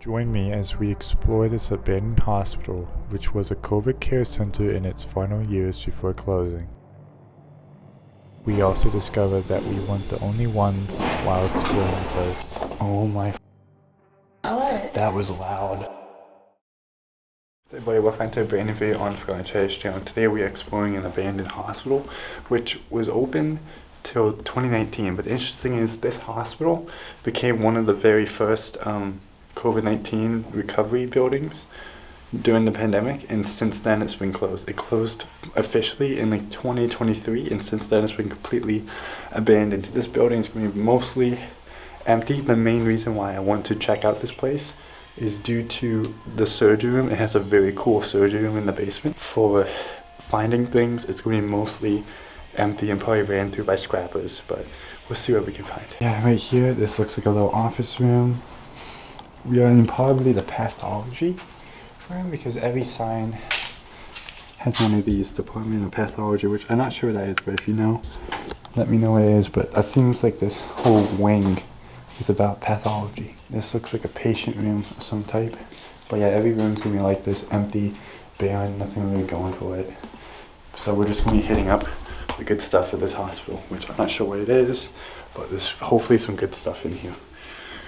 Join me as we explore this abandoned hospital, which was a COVID care center in its final years before closing. We also discovered that we weren't the only ones while exploring the place. Oh my. What? That was loud. Hey buddy, welcome to a brand new video on Psychiatric channel. Today we are exploring an abandoned hospital which was open till 2019, but the interesting thing is this hospital became one of the very first COVID-19 recovery buildings during the pandemic, and since then it's been closed. It closed officially in like 2023, and since then it's been completely abandoned. This building is going to be mostly empty. The main reason why I want to check out this place is due to the surgery room. It has a very cool surgery room in the basement. For finding things, it's going to be mostly empty and probably ran through by scrappers, but we'll see what we can find. Yeah, right here, this looks like a little office room. We are in probably the pathology room because every sign has one of these, Department of Pathology, which I'm not sure what that is, but if you know, let me know what it is. But it seems like this whole wing is about pathology. This looks like a patient room of some type. But yeah, every room's gonna be like this, empty, barren, nothing really going for it. So we're just gonna be hitting up the good stuff at this hospital, which I'm not sure what it is, but there's hopefully some good stuff in here.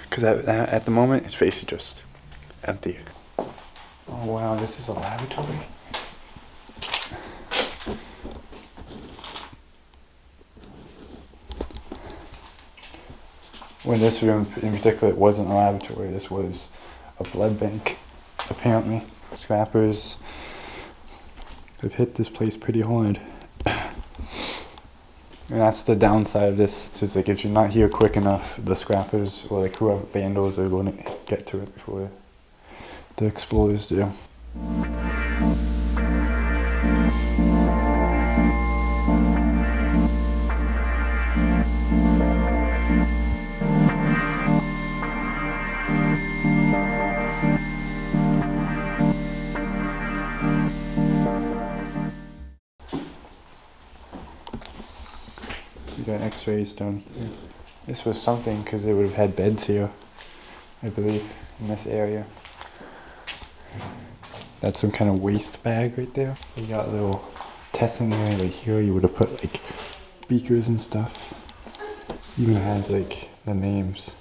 Because at the moment, it's basically just empty. Oh wow, this is a laboratory. Well, this room in particular, it wasn't a laboratory. This was a blood bank, apparently. Scrappers have hit this place pretty hard. And that's the downside of this. It's like if you're not here quick enough, the scrappers or like whoever vandals are going to get to it before the explorers do. We got x-rays down here. This was something because they would have had beds here, I believe, in this area. That's some kind of waste bag right there. We got a little testing area right here. You would have put like beakers and stuff. Even has like the names.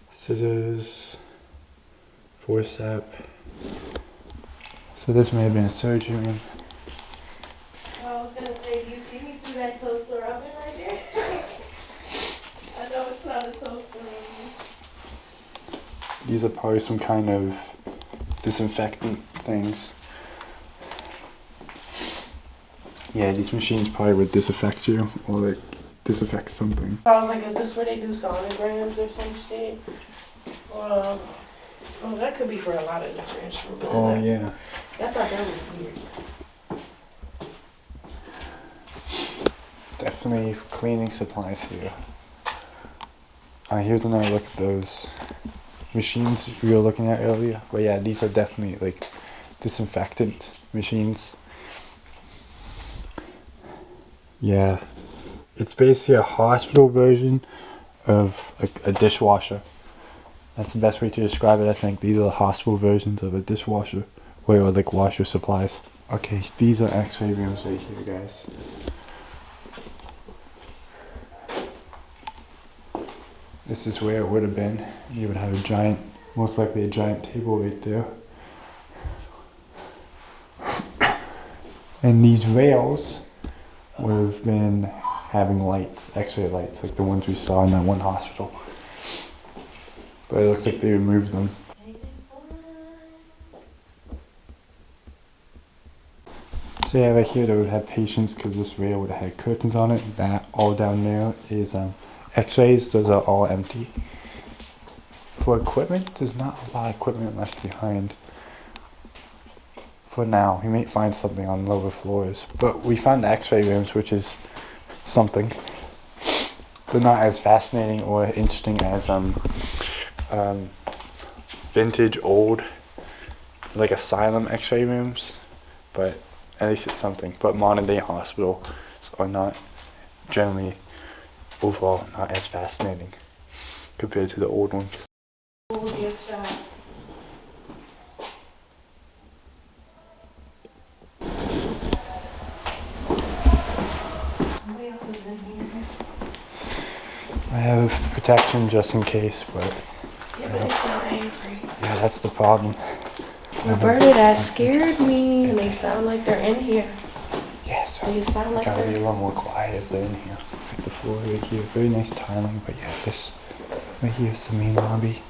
Scissors, forceps. So this may have been a surgery room. I was gonna say, do you see me through that toaster oven right there? I know it's not a toaster oven. These are probably some kind of disinfectant things. Yeah, these machines probably would disinfect you or like disinfect something. I was like, is this where they do sonograms or some shit? Well, that could be for a lot of different instruments. Oh yeah. I thought that was weird. Definitely cleaning supplies here. Here's another look at those machines we were looking at earlier. But yeah, these are definitely like disinfectant machines. Yeah, it's basically a hospital version of a dishwasher. That's the best way to describe it, I think. These are the hospital versions of a dishwasher, or like washer supplies. Okay, these are x-ray rooms right here, guys. This is where it would have been. You would have a giant, most likely a giant table right there. And these rails would have been having lights, x-ray lights, like the ones we saw in that one hospital. But it looks like they removed them. So yeah, right here they would have patients because this rail would have had curtains on it. That all down there is x-rays. Those are all empty. For equipment, there's not a lot of equipment left behind. For now, we may find something on lower floors. But we found the x-ray rooms, which is something. They're not as fascinating or interesting as vintage old like asylum x-ray rooms, but at least it's something. But modern day hospitals are not generally overall not as fascinating compared to the old ones. We'll get shot. protection just in case, but Yeah, but they sound angry. yeah, that's the problem. Roberta, that scared me. And they sound like they're in here. Yeah, so They sound like gotta be a they're... little more quiet if they're in here. Like the floor right here, very nice tiling, but yeah, this right here is the main lobby.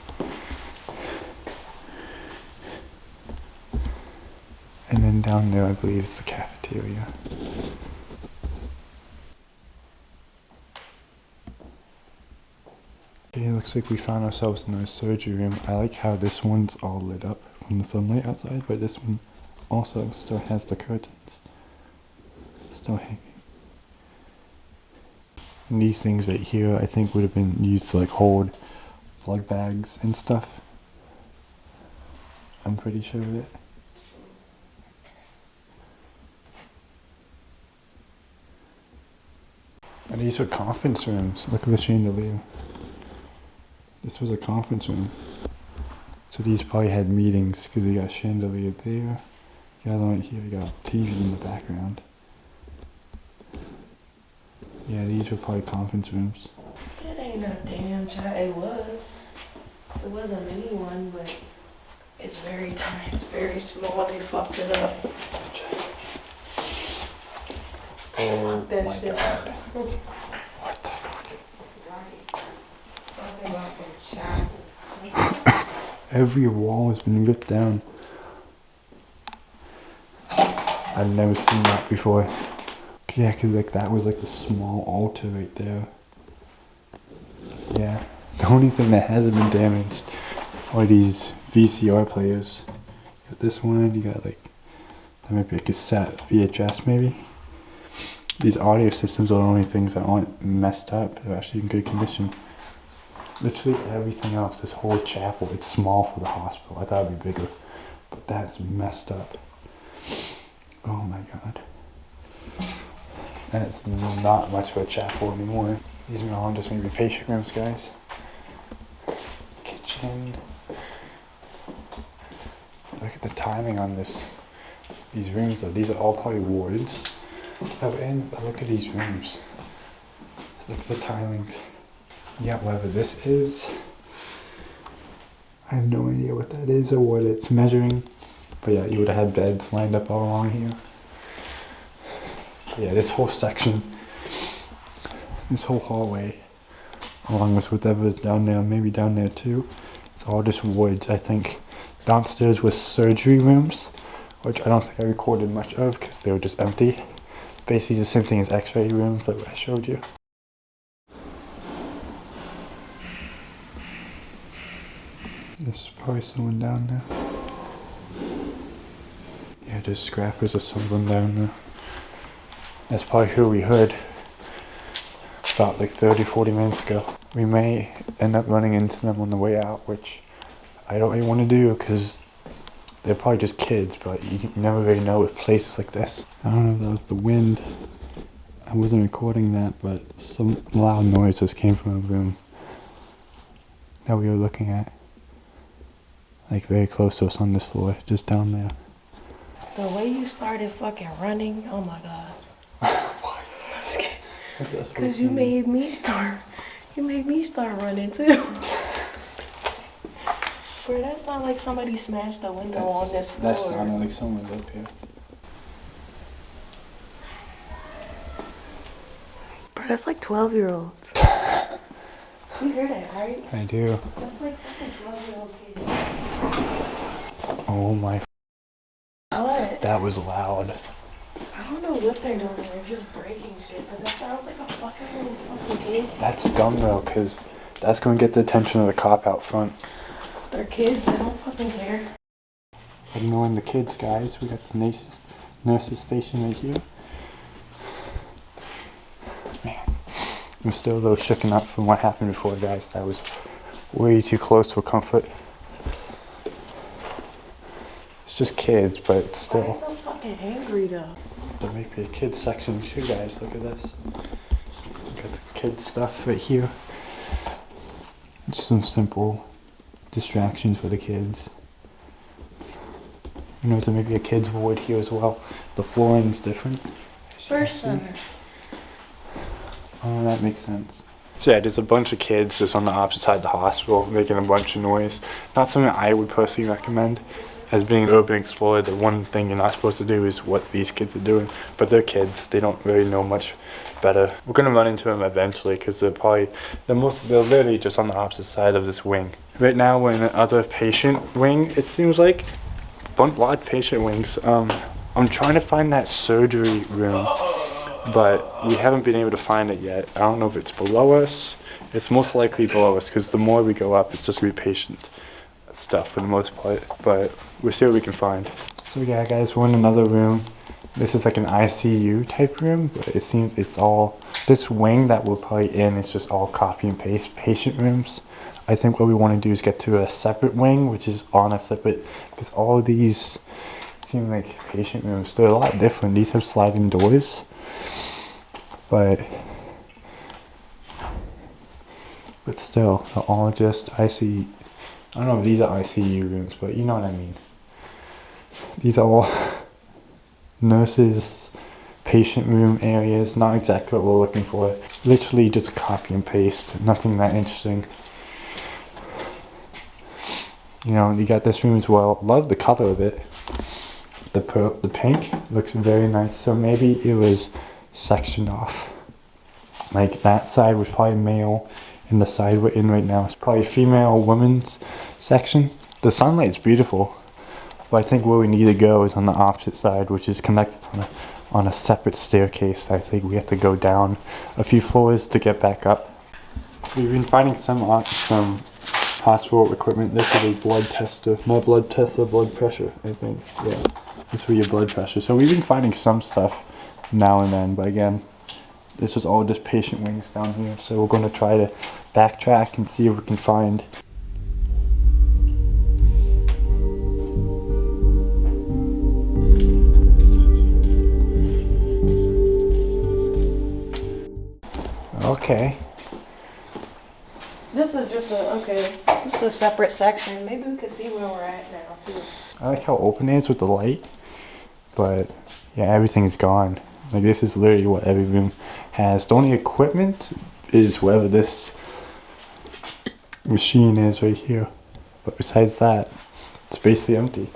And then down there, I believe, is the cafeteria. Okay, it looks like we found ourselves in our surgery room. I like how this one's all lit up from the sunlight outside, but this one also still has the curtains still hanging. And these things right here, I think would have been used to like hold blood bags and stuff. I'm pretty sure of it. And these are conference rooms. Look at the chandelier. This was a conference room. So these probably had meetings because you got a chandelier there. The other one here, you got TV in the background. Yeah, these were probably conference rooms. It ain't no damn child. It was. It was a mini one, but it's very tiny. It's very small. They fucked it up. Oh That my shit. god. What the fuck? Talking about some chapel. Every wall has been ripped down. I've never seen that before. Yeah, cause like that was like the small altar right there. Yeah. The only thing that hasn't been damaged are these VCR players. You got this one, you got like, that might be a cassette, VHS maybe. These audio systems are the only things that aren't messed up. They're actually in good condition. Literally everything else, this whole chapel, it's small for the hospital. I thought it'd be bigger, but that's messed up. Oh my god. And it's not much of a chapel anymore. These are all just maybe patient rooms, guys. Kitchen. Look at the timing on these rooms though. These are all probably wards that we're in, but look at these rooms. Look at the timings. Yeah, whatever this is. I have no idea what that is or what it's measuring. But yeah, you would have had beds lined up all along here. Yeah, this whole section, this whole hallway, along with whatever's down there, maybe down there too, it's all just wards, I think. Downstairs was surgery rooms, which I don't think I recorded much of because they were just empty. Basically the same thing as x-ray rooms like I showed you. There's probably someone down there. Yeah, there's scrappers or someone down there. That's probably who we heard about like 30-40 minutes ago. We may end up running into them on the way out, which I don't really want to do because they're probably just kids, but you never really know with places like this. I don't know if that was the wind. I wasn't recording that, but some loud noises came from a room that we were looking at. Like very close to us on this floor, just down there. The way you started fucking running, oh my god. Why? Because you made me start running too. Bro, that sounded like somebody smashed the window on this floor. That sounded like someone up here. Bro, that's like 12-year-olds. You hear that, right? I do. That's like 12-year-old kids. Oh my. What? That was loud. I don't know what they're doing. They're just breaking shit, but that sounds like a fucking little fucking kid. That's dumb though, because that's going to get the attention of the cop out front. They're kids, they don't fucking care. Ignoring the kids, guys. We got the nurses station right here. Man, I'm still a little shooken up from what happened before, guys. That was way too close for comfort. It's just kids, but still. Why are you so fucking angry though? There might be a kids section too, guys. Look at this. Got the kids stuff right here. Just some simple distractions for the kids. You know, there may be a kids ward here as well. The flooring's different. First center. Oh, that makes sense. So yeah, there's a bunch of kids just on the opposite side of the hospital making a bunch of noise. Not something I would personally recommend. As being an urban explorer, the one thing you're not supposed to do is what these kids are doing. But they're kids, they don't really know much better. We're gonna run into them eventually because they're literally just on the opposite side of this wing. Right now we're in another patient wing, it seems like. A lot of patient wings. I'm trying to find that surgery room, but we haven't been able to find it yet. I don't know if it's below us. It's most likely below us because the more we go up, it's just gonna be patient stuff for the most part, but we'll see what we can find. So yeah guys, we're in another room. This is like an ICU type room, but it seems it's all, this wing that we're probably in is just all copy and paste patient rooms. I think what we want to do is get to a separate wing, which is on a separate, because all of these seem like patient rooms. They're a lot different. These have sliding doors, but still, they're all just ICU. I don't know if these are ICU rooms, but you know what I mean. These are all nurses, patient room areas, not exactly what we're looking for. Literally just a copy and paste, nothing that interesting. You know, you got this room as well. Love the color of it. The pink looks very nice. So maybe it was sectioned off. Like that side was probably male, and the side we're in right now is probably female women's section. The sunlight's beautiful, but I think where we need to go is on the opposite side, which is connected on a separate staircase. I think we have to go down a few floors to get back up. We've been finding some hospital equipment. This is a blood tester. My blood tests the blood pressure, I think. Yeah, this for your blood pressure. So we've been finding some stuff now and then, but again, this is all just patient wings down here. So we're going to try to backtrack and see if we can find. Okay. This is just a separate section. Maybe we can see where we're at now too. I like how open it is with the light, but yeah, everything's gone. Like this is literally what every room has. The only equipment is wherever this machine is right here. But besides that, it's basically empty.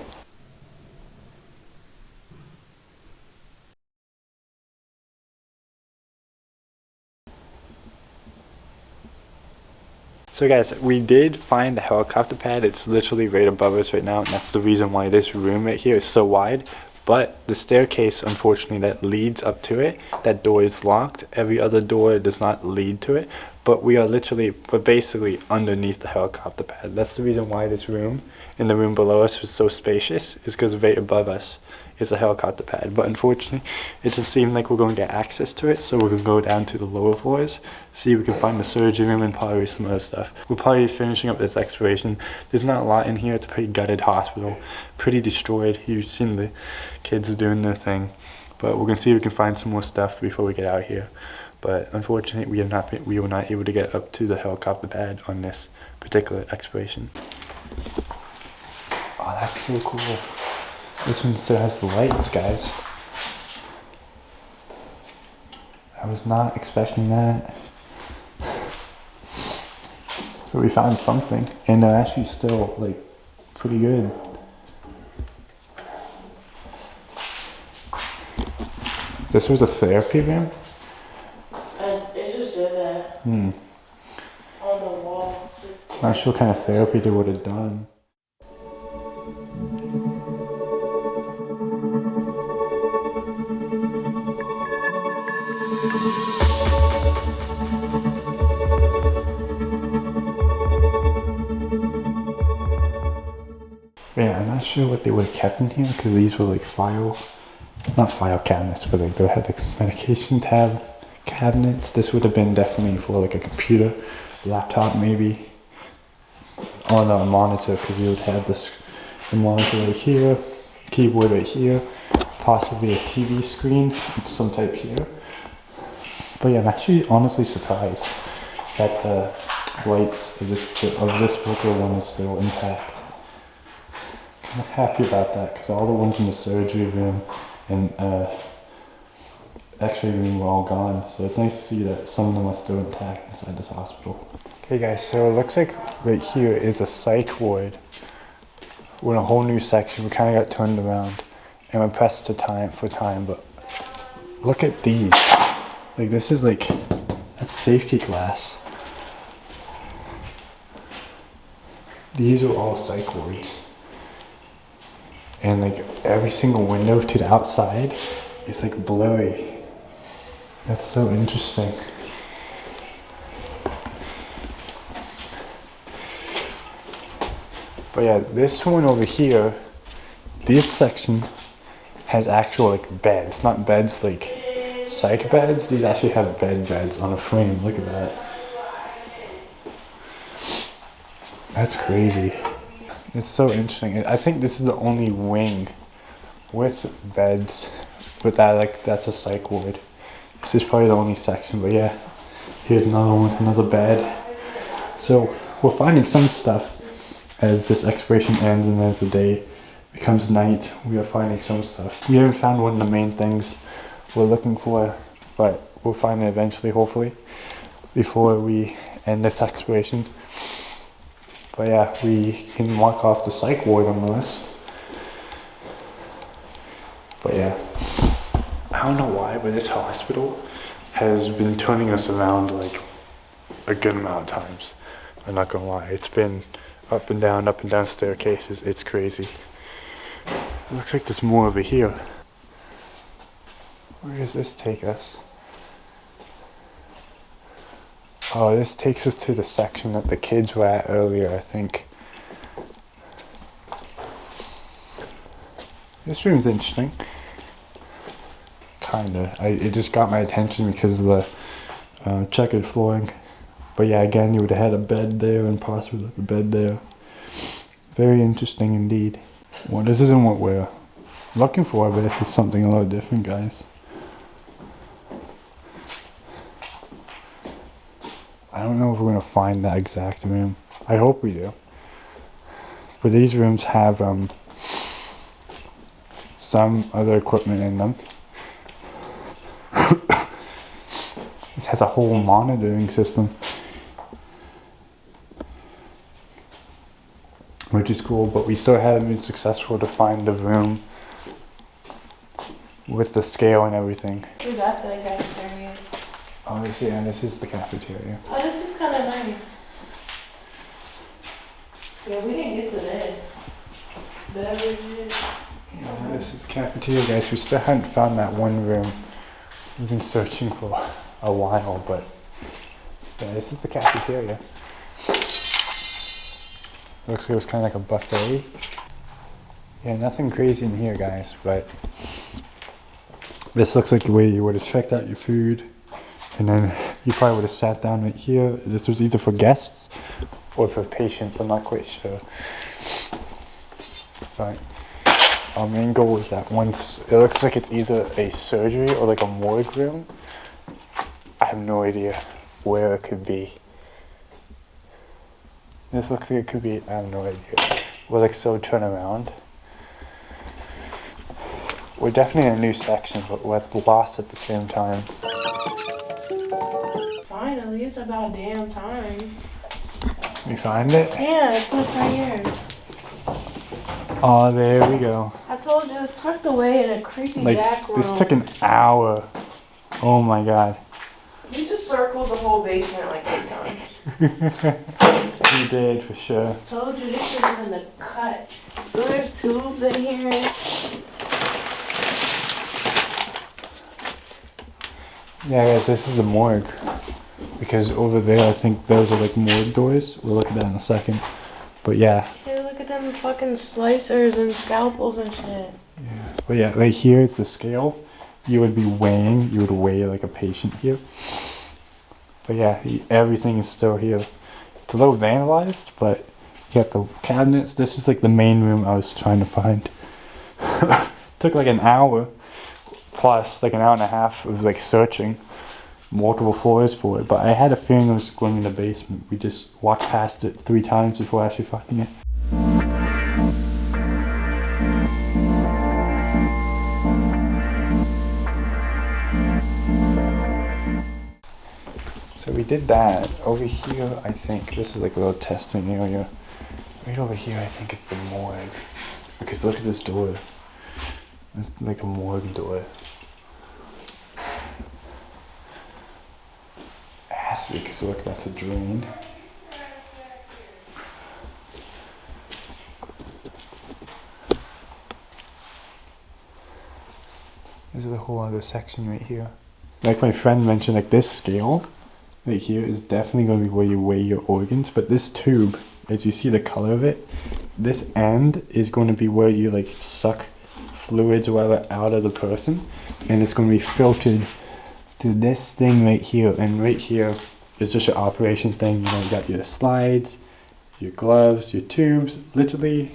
So guys, we did find a helicopter pad. It's literally right above us right now, and that's the reason why this room right here is so wide. But the staircase, unfortunately, that leads up to it, that door is locked. Every other door does not lead to it, but we're basically underneath the helicopter pad. That's the reason why this room and the room below us was so spacious, is because right above us is a helicopter pad. But unfortunately, it just seemed like we're going to get access to it, so we're going to go down to the lower floors, see if we can find the surgery room and probably some other stuff. We're probably finishing up this exploration. There's not a lot in here. It's a pretty gutted hospital, pretty destroyed. You've seen the kids doing their thing, but we're going to see if we can find some more stuff before we get out here. But unfortunately, we were not able to get up to the helicopter pad on this particular exploration. Oh, that's so cool. This one still has the lights, guys. I was not expecting that. So we found something, and they're actually still like pretty good. This was a therapy room? It just said that on the wall. Not sure what kind of therapy they would have done. Yeah, I'm not sure what they would have kept in here because these were like not file cabinets, but like they had like medication tab cabinets. This would have been definitely for like a computer, laptop maybe, on a monitor, because you would have the monitor right here, keyboard right here, possibly a TV screen of some type here. But yeah, I'm actually honestly surprised that the lights of this particular one is still intact. I'm happy about that because all the ones in the surgery room and x-ray room were all gone. So it's nice to see that some of them are still intact inside this hospital. Okay guys, so it looks like right here is a psych ward. We're in a whole new section. We kind of got turned around and we're pressed to time, but look at these. Like this is like, that's safety glass. These are all psych wards. And like every single window to the outside is like blurry. That's so interesting. But yeah, this one over here, this section has actual like beds, not beds like psych beds. These actually have beds on a frame. Look at that. That's crazy. It's so interesting. I think this is the only wing with beds, but that's a psych ward. This is probably the only section, but yeah, here's another one with another bed. So we're finding some stuff as this exploration ends and as the day becomes night. We are finding some stuff. We haven't found one of the main things we're looking for, but we'll find it eventually, hopefully, before we end this exploration. But yeah, we can mark off the psych ward on the list. But yeah, I don't know why, but this hospital has been turning us around like a good amount of times. I'm not gonna lie, it's been up and down staircases. It's crazy. It looks like there's more over here. Where does this take us? Oh, this takes us to the section that the kids were at earlier, I think. This room's interesting. Kinda. It just got my attention because of the checkered flooring. But yeah, again, you would have had a bed there and possibly a bed there. Very interesting indeed. Well, this isn't what we're looking for, but this is something a little different, guys. I don't know if we're gonna find that exact room. I hope we do. But these rooms have some other equipment in them. This has a whole monitoring system, which is cool, but we still haven't been successful to find the room with the scale and everything. We got to the cafeteria. Oh, this is the cafeteria. Oh, this is kind of nice. Yeah, we didn't get to that. Beverages. Yeah, this is the cafeteria, guys. We still haven't found that one room. We've been searching for a while, but yeah, this is the cafeteria. Looks like it was kind of like a buffet. Yeah, nothing crazy in here, guys, but this looks like the way you would have checked out your food. And then you probably would have sat down right here. This was either for guests or for patients, I'm not quite sure. But our main goal is that once, it looks like it's either a surgery or like a morgue room. I have no idea where it could be. This looks like it could be, I have no idea. We'll like so turn around. We're definitely in a new section, but we're lost at the same time. Finally, it's about damn time. We find it? Yeah, it's just right here. Oh, there we go. I told you it's tucked away in a creepy Like, back room. this took an hour. Oh my god. We just circled the whole basement like 8 times. We did, for sure. I told you this shit was in the cut. Ooh, there's tubes in here. Yeah, guys, this is the morgue. Because over there, I think those are like morgue doors. We'll look at that in a second. But yeah. Hey, look at them fucking slicers and scalpels and shit. Yeah. But yeah, right here it's the scale. You would weigh like a patient here. But yeah, everything is still here. It's a little vandalized, but you got the cabinets. This is like the main room I was trying to find. Took like an hour plus, like an hour and a half of like searching multiple floors for it. But I had a feeling it was going in the basement. We just walked past it 3 times before actually finding it. did that. Over here, I think, this is like a little testing area. Right over here, I think it's the morgue. Because look at this door. It's like a morgue door. It has to be, because look, that's a drain. This is a whole other section right here. Like my friend mentioned, like this scale right here is definitely going to be where you weigh your organs, but this tube, as you see the color of it, this end is going to be where you like suck fluids or whatever out of the person, and it's going to be filtered through this thing right here. And right here is just your operation thing. You know, you got your slides, your gloves, your tubes, literally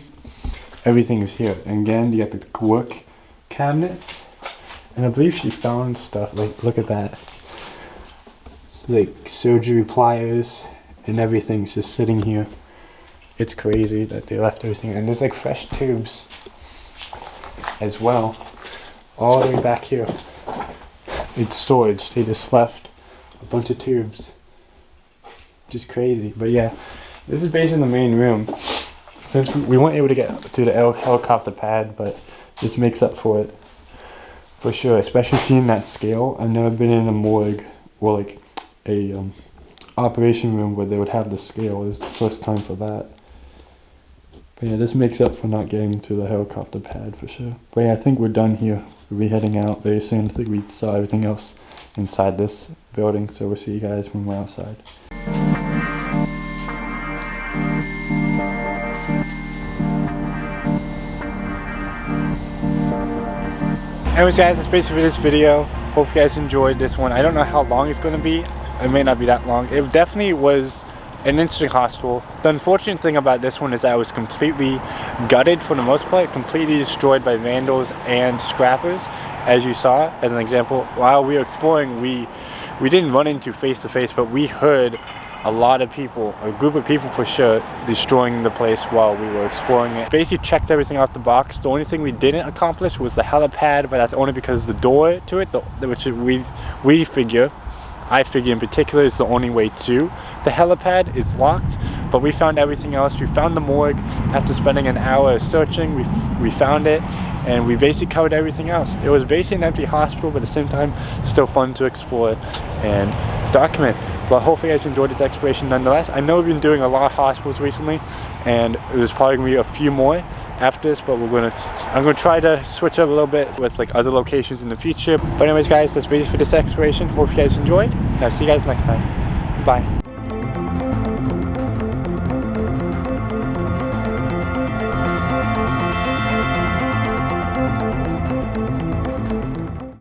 everything is here. And again, you got the work cabinets. And I believe she found stuff, like, look at that. It's like surgery pliers and everything's just sitting here. It's crazy that they left everything. And there's like fresh tubes as well. All the way back here. It's storage. They just left a bunch of tubes. Just crazy. But yeah, this is basically the main room. Since we weren't able to get to the helicopter pad, but this makes up for it. For sure, especially seeing that scale. I've never been in a morgue or like a operation room where they would have the scale. This is the first time for that. But yeah, this makes up for not getting to the helicopter pad for sure. But yeah, I think we're done here. We'll be heading out very soon. I think we saw everything else inside this building, so we'll see you guys when we're outside. Anyways guys, that's basically this video. Hope you guys enjoyed this one. I don't know how long it's going to be. It may not be that long. It definitely was an interesting hospital. The unfortunate thing about this one is that it was completely gutted for the most part, completely destroyed by vandals and scrappers. As you saw, as an example, while we were exploring, we didn't run into face to face, but we heard a lot of people, a group of people for sure, destroying the place while we were exploring it. Basically checked everything off the box. The only thing we didn't accomplish was the helipad, but that's only because the door to it, which we figure, I figure in particular, is the only way to the helipad. It's locked, but we found everything else. We found the morgue after spending an hour searching. We found it, and we basically covered everything else. It was basically an empty hospital, but at the same time, still fun to explore and document. But hopefully you guys enjoyed this exploration nonetheless. I know we've been doing a lot of hospitals recently, and there's probably gonna be a few more after this, but I'm gonna try to switch up a little bit with like other locations in the future. But anyways guys, that's basically for this exploration. Hope you guys enjoyed, and I'll see you guys next time. Bye.